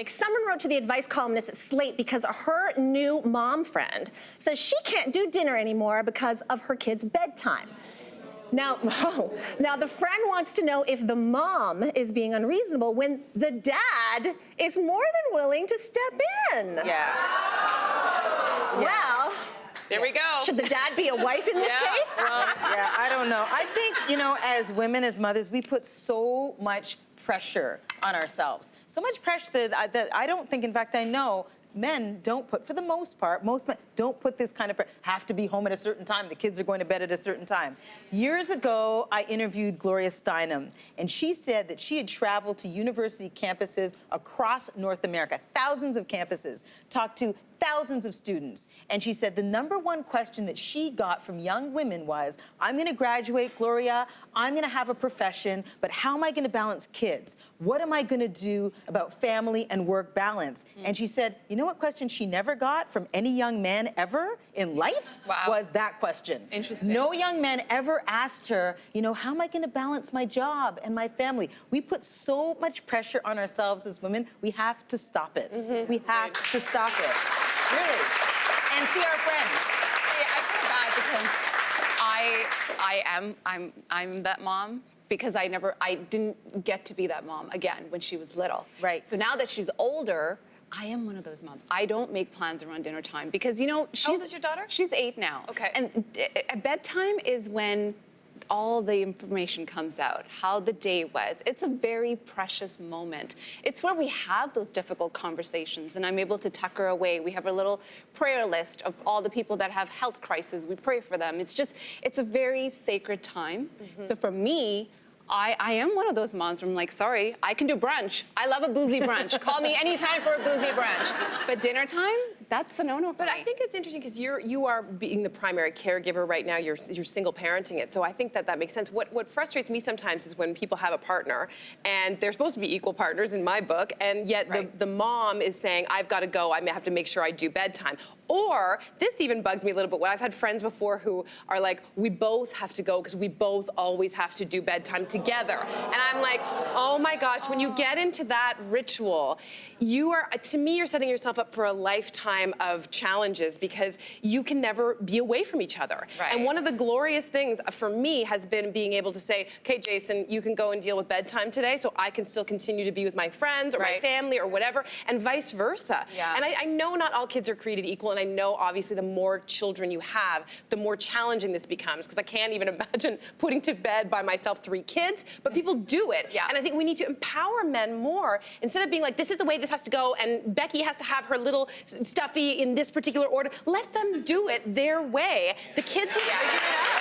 Someone wrote to the advice columnist at Slate because her new mom friend says she can't do dinner anymore because of her kid's bedtime. Now the friend wants to know if the mom is being unreasonable when the dad is more than willing to step in. Yeah. Well, there we go. Should the dad be a wife in this case? Yeah, I don't know. I think, as women, as mothers, we put so much pressure on ourselves. So much pressure that I don't think, in fact, I know men don't put, for the most part, most men don't put this kind of pressure. Have to be home at a certain time. The kids are going to bed at a certain time. Years ago, I interviewed Gloria Steinem, and she said that she had traveled to university campuses across North America, thousands of campuses, talked to thousands of students. And she said the number one question that she got from young women was, I'm going to graduate, Gloria, I'm going to have a profession, but how am I going to balance kids? What am I going to do about family and work balance? And she said, you know what question she never got from any young man ever in life? Wow. Was that question. Interesting. No young man ever asked her, how am I going to balance my job and my family? We put so much pressure on ourselves as women, we have to stop it. Mm-hmm. We have to stop it. Really. And see our friends. Yeah, I feel bad because I'm that mom because I didn't get to be that mom again when she was little. Right. So now that she's older, I am one of those moms. I don't make plans around dinner time because, How old is your daughter? She's 8 now. Okay. And at bedtime is when all the information comes out, how the day was. It's a very precious moment. It's where we have those difficult conversations and I'm able to tuck her away. We have a little prayer list of all the people that have health crises. We pray for them. It's a very sacred time. Mm-hmm. So for me, I am one of those moms where I'm like, sorry, I can do brunch. I love a boozy brunch. Call me anytime for a boozy brunch. But dinner time, that's a no-no for me. But I think it's interesting because you are being the primary caregiver right now. You're single parenting it. So I think that makes sense. What frustrates me sometimes is when people have a partner and they're supposed to be equal partners in my book, and yet the mom is saying, I've got to go. I may have to make sure I do bedtime. Or this even bugs me a little bit. I've had friends before who are like, we both have to go because we both always have to do bedtime together. And I'm like, oh my gosh, when you get into that ritual, to me, you're setting yourself up for a lifetime of challenges because you can never be away from each other. Right. And one of the glorious things for me has been being able to say, okay, Jason, you can go and deal with bedtime today so I can still continue to be with my friends or my family or whatever, and vice versa. Yeah. And I know not all kids are created equal, and I know obviously the more children you have, the more challenging this becomes, because I can't even imagine putting to bed by myself 3 kids, but people do it. Yeah. And I think we need to empower men more instead of being like, this is the way this has to go, and Becky has to have her little stuffy in this particular order. Let them do it their way. The kids will figure it out.